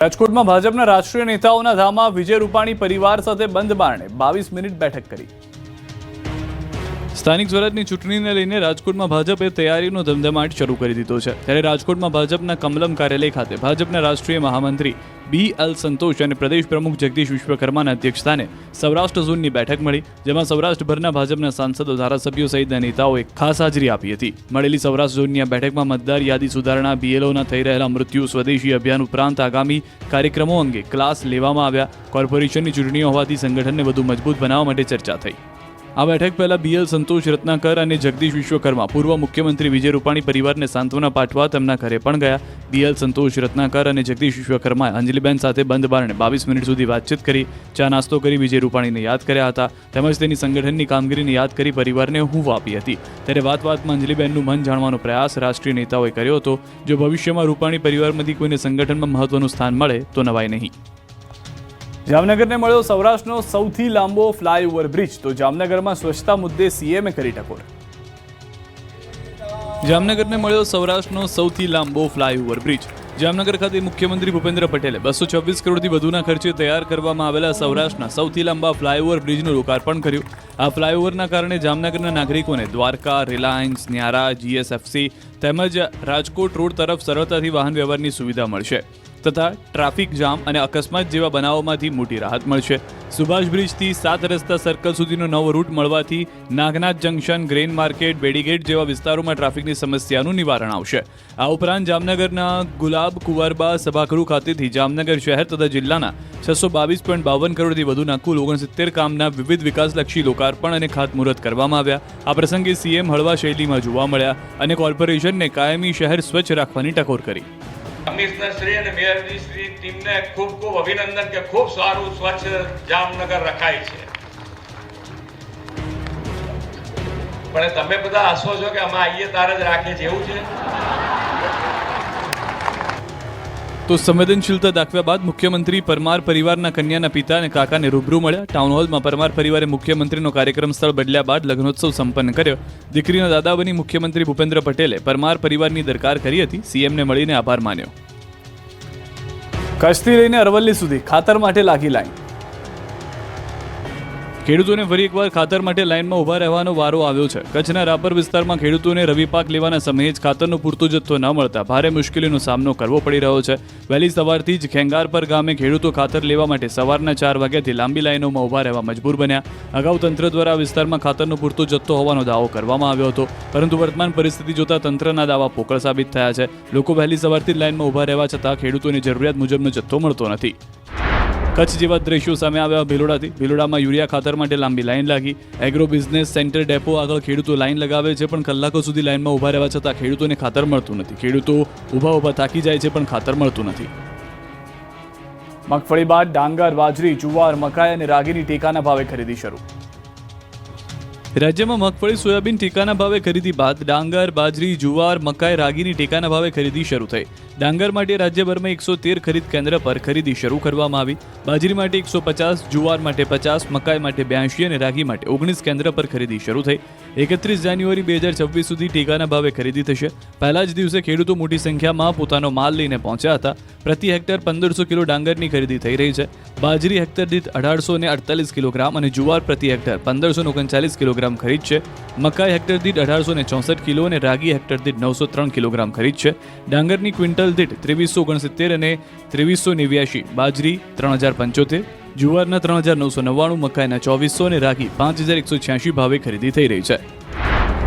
રાજકોટમાં ભાજપના રાષ્ટ્રીય નેતાઓના ધામમાં વિજય રૂપાણી પરિવાર સાથે બંધ બારણે 22 મિનિટ બેઠક કરી। સ્થાનિક સ્વરાજની ચૂંટણીને લઈને રાજકોટમાં ભાજપે તૈયારીનો ધમધમાટ શરૂ કરી દીધો છે। ત્યારે રાજકોટમાં ભાજપના કમલમ કાર્યાલય ખાતે ભાજપના રાષ્ટ્રીય મહામંત્રી BL સંતોષ અને પ્રદેશ પ્રમુખ જગદીશ વિશ્વકર્માના અધ્યક્ષસ્થાને સૌરાષ્ટ્ર ઝોનની બેઠક મળી, જેમાં સૌરાષ્ટ્રભરના ભાજપના સાંસદો, ધારાસભ્યો સહિતના નેતાઓએ ખાસ હાજરી આપી હતી। મળેલી સૌરાષ્ટ્ર ઝોનની આ બેઠકમાં મતદાર યાદી સુધારણા, BLOના થઈ રહેલા મૃત્યુ, સ્વદેશી અભિયાન ઉપરાંત આગામી કાર્યક્રમો અંગે ક્લાસ લેવામાં આવ્યા। કોર્પોરેશનની ચૂંટણીઓ હોવાથી સંગઠનને વધુ મજબૂત બનાવવા માટે ચર્ચા થઈ। આ બેઠક પહેલા BL સંતોષ, રત્નાકર અને જગદીશ વિશ્વકર્મા પૂર્વ મુખ્યમંત્રી વિજય રૂપાણી પરિવારને સાંત્વના પાઠવા તેમના ઘરે પણ ગયા। BL સંતોષ, રત્નાકર અને જગદીશ વિશ્વકર્માએ અંજલિબેન સાથે બંધ બારણે 22 મિનિટ સુધી વાતચીત કરી, ચા નાસ્તો કરી વિજય રૂપાણીને યાદ કર્યા હતા, તેમજ તેની સંગઠનની કામગીરીને યાદ કરી પરિવારને હૂંફ આપી હતી। ત્યારે વાતમાં અંજલિબેનનું મન જાણવાનો પ્રયાસ રાષ્ટ્રીય નેતાઓએ કર્યો હતો। જો ભવિષ્યમાં રૂપાણી પરિવારમાંથી કોઈને સંગઠનમાં મહત્વનું સ્થાન મળે તો નવાઈ નહીં। જામનગરને મળ્યો સૌરાષ્ટ્રનો સૌથી લાંબો ફ્લાયઓવર બ્રિજ, તો જામનગરમાં સ્વચ્છતા મુદ્દે CMએ કરી ટકોર। જામનગરને મળ્યો સૌરાષ્ટ્રનો સૌથી લાંબો ફ્લાયઓવર બ્રિજ। જામનગર ખાતે મુખ્યમંત્રી ભૂપેન્દ્ર પટેલે 226 કરોડથી વધુના ખર્ચે તૈયાર કરવામાં આવેલા સૌરાષ્ટ્રના સૌથી લાંબા ફ્લાયઓવર બ્રિજનું લોકાર્પણ કર્યું। આ ફ્લાયઓવરના કારણે જામનગરના નાગરિકોને દ્વારકા, રિલાયન્સ, ન્યારા, GSFC તેમજ રાજકોટ રોડ તરફ સરળતાથી વાહન વ્યવહારની સુવિધા મળશે તથા ટ્રાફિક જામ અને અકસ્માત જેવા બનાવોમાંથી મોટી રાહત મળશે। સુભાષ બ્રિજથી 7 રસ્તા સર્કલ સુધીનો નવો રૂટ મળવાથી નાગનાથ જંકશન, ગ્રેન માર્કેટ, બેડીગેટ જેવા વિસ્તારોમાં ટ્રાફિકની સમસ્યાનું નિવારણ આવશે। આ ઉપરાંત જામનગરના ગુલાબ કુંવરબા સભાગૃહ ખાતેથી જામનગર શહેર તથા જિલ્લાના 622.52 કરોડથી વધુના કુલ 69 કામના વિવિધ વિકાસલક્ષી લોકાર્પણ અને ખાતમુહૂર્ત કરવામાં આવ્યા। આ પ્રસંગે CM હળવા શૈલીમાં જોવા મળ્યા અને કોર્પોરેશનને કાયમી શહેર સ્વચ્છ રાખવાની ટકોર કરી। કમિશનર શ્રી અને મેયરજી શ્રી ટીમને ખૂબ ખૂબ અભિનંદન કે ખૂબ સારું સ્વચ્છ જામનગર રખાય છે। પણ તમે બધા હસો છો કે અમે આઈએ તારે જ રાખીએ છીએ, એવું છે? તો સંવેદનશીલતા દાખવ્યા બાદ મુખ્યમંત્રી પરમાર પરિવારના કન્યાના પિતા અને કાકાને રૂબરૂ મળ્યા। ટાઉન હોલમાં પરમાર પરિવારે મુખ્યમંત્રીનો કાર્યક્રમ સ્થળ બદલ્યા બાદ લગ્નોત્સવ સંપન્ન કર્યો। દીકરીના દાદા બની મુખ્યમંત્રી ભૂપેન્દ્ર પટેલે પરમાર પરિવારની દરકાર કરી હતી। CMને મળીને આભાર માન્યો। કચ્છથી લઈને અરવલ્લી સુધી ખાતર માટે લાગી લાઈન। ખેડૂતોને ફરી એકવાર ખાતર માટે લાઇનમાં ઊભા રહેવાનો વારો આવ્યો છે। કચ્છના રાપર વિસ્તારમાં ખેડૂતોને રવિ પાક લેવાના સમયે જ ખાતરનો પૂરતો જથ્થો ન મળતા ભારે મુશ્કેલીનો સામનો કરવો પડી રહ્યો છે। વહેલી સવારથી જ ખેંગારપર ગામે ખેડૂતો ખાતર લેવા માટે સવારના 4 વાગ્યાથી લાંબી લાઇનોમાં ઊભા રહેવા મજબૂર બન્યા। અગાઉ તંત્ર દ્વારા આ વિસ્તારમાં ખાતરનો પૂરતો જથ્થો હોવાનો દાવો કરવામાં આવ્યો હતો, પરંતુ વર્તમાન પરિસ્થિતિ જોતા તંત્રના દાવા પોકળ સાબિત થયા છે। લોકો વહેલી સવારથી જ લાઇનમાં ઊભા રહેવા છતાં ખેડૂતોને જરૂરિયાત મુજબનો જથ્થો મળતો નથી। કચ્છ જેવા દ્રશ્યો સામે આવ્યા ભિલોડાથી। ભિલોડામાં યુરિયા ખાતર માટે લાંબી લાઈન લાગી। એગ્રો બિઝનેસ સેન્ટર ડેપો આગળ ખેડૂતો લાઈન લગાવે છે, પણ કલાકો સુધી લાઈનમાં ઊભા રહેવા છતાં ખેડૂતોને ખાતર મળતું નથી। ખેડૂતો ઊભા થાકી જાય છે, પણ ખાતર મળતું નથી। મગફળી બાદ ડાંગર, બાજરી, જુવાર, મકાઈ અને રાગીની ટેકાના ભાવે ખરીદી શરૂ। રાજ્યમાં મગફળી, સોયાબીન ટેકાના ભાવે ખરીદી બાદ ડાંગર, બાજરી, જુવાર, મકાઈ, રાગીની ટેકાના ભાવે ખરીદી શરૂ થઈ। ડાંગર માટે રાજ્યભરમાં 113 ખરીદ કેન્દ્ર પર ખરીદી શરૂ કરવામાં આવી। બાજરી માટે 150, જુવાર માટે 50, મકાઈ માટે 82 અને રાગી માટે 19 કેન્દ્ર પર ખરીદી શરૂ થઈ। 31 જાન્યુઆરી 2026 સુધી ટેકાના ભાવે ખરીદી થશે। પહેલા જ દિવસે ખેડૂતો મોટી સંખ્યામાં પોતાનો માલ લઈને પહોંચ્યા હતા। પ્રતિ હેક્ટર 1500 કિલો ડાંગરની ખરીદી થઈ રહી છે। બાજરી હેક્ટર દીઠ 1848 કિલોગ્રામ અને જુવાર પ્રતિ હેક્ટર 1539 કિલોગ્રામ ખરીદ છે। મકાઈ હેક્ટર દીઠ 1864 કિલો અને રાગી હેક્ટર દીઠ 903 કિલોગ્રામ ખરીદ છે। ડાંગરની ક્વિન્ટલ દીઠ 2369 અને 2389, બાજરી 3075, જુવારના 3999, મકાઈના 2400 અને રાગી 5186 ભાવે ખરીદી થઈ રહી છે।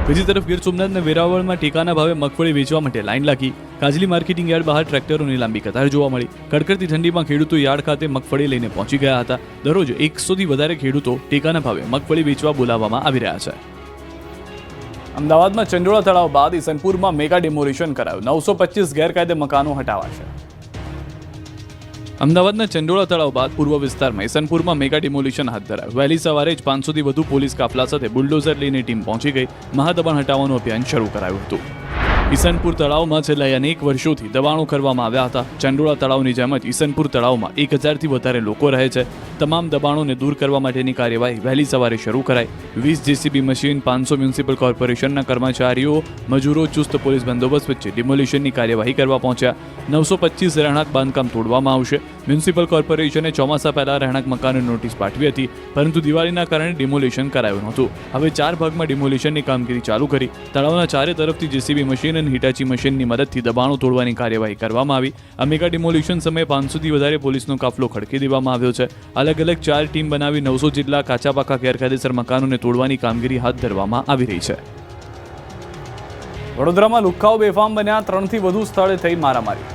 બીજી તરફ ગીર સોમનાથના વેરાવળમાં ટેકાના ભાવે મગફળી વેચવા માટે લાઈન લાગી। કાજલી માર્કેટિંગ યાર્ડ બહાર ટ્રેક્ટરોની લાંબી કતાર જોવા મળી। કડકડતી ઠંડીમાં ખેડૂતો યાર્ડ ખાતે મગફળી લઈને પહોંચી ગયા હતા। દરરોજ 100થી વધારે ખેડૂતો ટેકાના ભાવે મગફળી વેચવા બોલાવવામાં આવી રહ્યા છે। અમદાવાદમાં ચંડોળા તળાવ બાદ ઈસનપુરમાં મેગા ડિમોલિશન કરાયું। 925 ગેરકાયદે મકાનો હટાવાશે। અમદાવાદના ચંડોળા તળાવ બાદ પૂર્વ વિસ્તારમાં ઈસનપુરમાં મેગા ડિમોલિશન હાથ ધરાયું। વહેલી સવારે જ 500થી વધુ પોલીસ કાફલા સાથે બુલડોઝર લઈને ટીમ પહોંચી ગઈ। મહાદબાણ હટાવવાનું અભિયાન શરૂ કરાયું હતું। ઈસનપુર તળાવમાં છેલ્લા અનેક વર્ષોથી દબાણો કરવામાં આવ્યા હતા. ચંડોળા તળાવની જેમ જ ઈસનપુર તળાવમાં 1000થી વધારે લોકો રહે છે. તમામ દબાણોને દૂર કરવા માટેની કાર્યવાહી વહેલી સવારે શરૂ કરાઈ. 20 જેસીબી મશીન, 500 મ્યુનિસિપલ કોર્પોરેશનના કર્મચારીઓ, મજૂરો ચુસ્ત પોલીસ બંદોબસ્ત વચ્ચે ડિમોલિશનની કાર્યવાહી કરવા પહોંચ્યા. 925 રહેણાંક બાંધકામ તોડવામાં આવશે. મ્યુનિસિપલ કોર્પોરેશને ચોમાસા પહેલા રહેણાંક મકાનોની નોટિસ પાઠવી હતી, પરંતુ દિવાળીના કારણે ડિમોલિશન કરાયું નહોતું. હવે 4 ભાગમાં ડિમોલિશનની કામગીરી ચાલુ કરી. તળાવના ચારે તરફથી જેસીબી મશીન અને હિટાચી મશીનની મદદથી દબાણો તોડવાની કાર્યવાહી કરવામાં આવી. આ મેગા ડિમોલિશન સમયે 500થી વધારે પોલીસનો કાફલો ખડકી દેવામાં આવ્યો છે. અલગ અલગ 4 ટીમ બનાવી 900 જેટલા કાચા પાકા ગેરકાયદેસર મકાનોને તોડવાની કામગીરી હાથ ધરવામાં આવી રહી છે. વડોદરામાં લુખ્ખાઓ બેફામ બન્યા, 3થી વધુ સ્થળે થઈ મારામારી.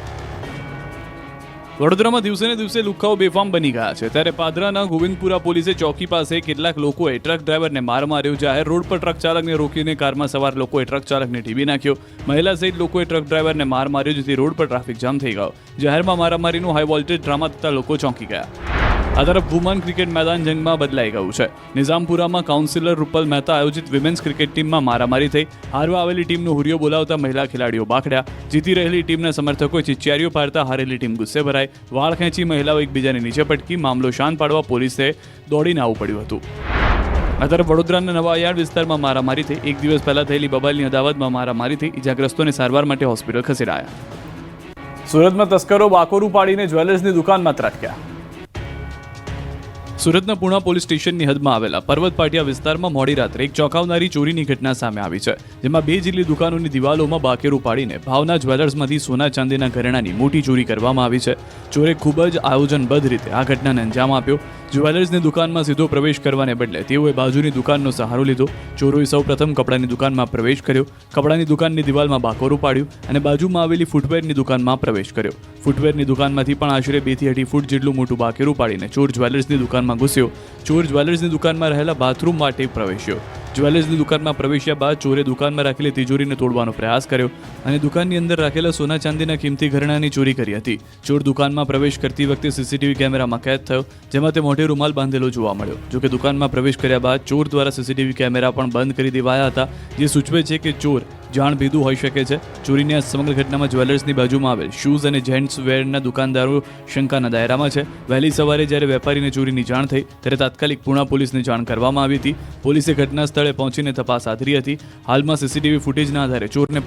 વડોદરામાં દિવસે ને દિવસે લુખ્ખાઓ બેફામ બની ગયા છે. ત્યારે પાદરાના ગોવિંદપુરા પોલીસે ચોકી પાસે કેટલાક લોકોએ ટ્રક ડ્રાઈવરને માર માર્યો. જાહેર રોડ પર ટ્રક ચાલકને રોકીને કારમાં સવાર લોકોએ ટ્રક ચાલકને ઢીબી નાખ્યો. મહિલા સહિત લોકોએ ટ્રક ડ્રાઈવરને માર માર્યો, જેથી રોડ પર ટ્રાફિક જામ થઈ ગયો. જાહેરમાં મારામારીનું હાઈ વોલ્ટેજ ડ્રામા થતા લોકો ચોંકી ગયા. આ તરફ ભૂમાન ક્રિકેટ મેદાન જંગમાં બદલાઈ ગયું છે. નિઝામપુરામાં કાઉન્સિલર રૂપલ મહેતા આયોજિત વિમેન્સ ક્રિકેટ ટીમમાં મારામારી થઈ. હારવા આવેલી ટીમનો હુરિયો બોલાવતા મહિલા ખેલાડીઓ બાખડ્યા. જીતી રહેલી ટીમના સમર્થકોએ ચિચિયારીઓ પાડતા હારેલી ટીમ ગુસ્સે ભરાઈ. વાળ ખેંચી મહિલાઓ એકબીજાને નીચે પટકી. મામલો શાંત પાડવા પોલીસે દોડીને આવવું પડ્યું હતું. આ તરફ વડોદરાના નવાયાર્ડ વિસ્તારમાં મારામારી થઈ. એક દિવસ પહેલા થયેલી બબાલની અદાવતમાં મારામારી થઈ. ઇજાગ્રસ્તોને સારવાર માટે હોસ્પિટલ ખસેડાયા. સુરતમાં તસ્કરો બાકોરું પાડીને જ્વેલર્સની દુકાનમાં ત્રાટક્યા. સુરતના પૂણા પોલીસ સ્ટેશનની હદમાં આવેલા પર્વત પાટિયા વિસ્તારમાં મોડી રાત્રે એક ચોંકાવનારી ચોરીની ઘટના સામે આવી છે. જેમાં 2 જેટલી દુકાનોની દિવાલોમાં બાકેરું પાડીને ભાવના જ્વેલર્સમાંથી સોના ચાંદીના ઘરેણાની મોટી ચોરી કરવામાં આવી છે. ચોરે ખૂબ જ આયોજનબદ્ધ રીતે આ ઘટનાને અંજામ આપ્યો. જ્વેલર્સની દુકાનમાં સીધો પ્રવેશ કરવાને બદલે તેઓએ બાજુની દુકાનનો સહારો લીધો. ચોરોએ સૌપ્રથમ કપડાની દુકાનમાં પ્રવેશ કર્યો. કપડાની દુકાનની દિવાલમાં બાકોરું પાડ્યું અને બાજુમાં આવેલી ફૂટવેરની દુકાનમાં પ્રવેશ કર્યો. ફૂટવેરની દુકાનમાંથી પણ આશરે 2 થી 2.5 ફૂટ જેટલું મોટું બાકેરું પાડીને ચોર જ્વેલર્સની દુકાનમાં ઘૂસ્યો. ચોર જ્વેલર્સની દુકાનમાં રહેલા બાથરૂમ માટે પ્રવેશ્યો. જ્વેલર્સની દુકાનમાં પ્રવેશ્યા બાદ ચોરે દુકાનમાં રાખેલી તિજોરીને તોડવાનો પ્રયાસ કર્યો અને દુકાનની અંદર રાખેલા સોના ચાંદીના કિંમતી ઘરેણાની ચોરી કરી હતી. ચોર દુકાનમાં પ્રવેશ કરતી વખતે સીસીટીવી કેમેરામાં કેદ થયો, જેમાં તે મોઢે રૂમાલ બાંધેલો જોવા મળ્યો. જોકે દુકાનમાં પ્રવેશ કર્યા બાદ ચોર દ્વારા સીસીટીવી કેમેરા પણ બંધ કરી દેવાયા હતા, જે સૂચવે છે કે ચોર જાણભેદુ હોઈ શકે છે. ચોરીની આ સમગ્ર ઘટનામાં જ્વેલર્સની બાજુમાં આવેલ શૂઝ અને જેન્ટ્સ વેરના દુકાનદારો શંકાના દાયરામાં છે. વહેલી સવારે જ્યારે વેપારીને ચોરીની જાણ થઈ ત્યારે તાત્કાલિક પૂણા પોલીસને જાણ કરવામાં આવી હતી. પોલીસે ઘટના સ્થળે પહોંચીને તપાસ હાથ ધરી હતી. હાલમાં સીસીટીવી ફૂટેજના આધારે ચોરને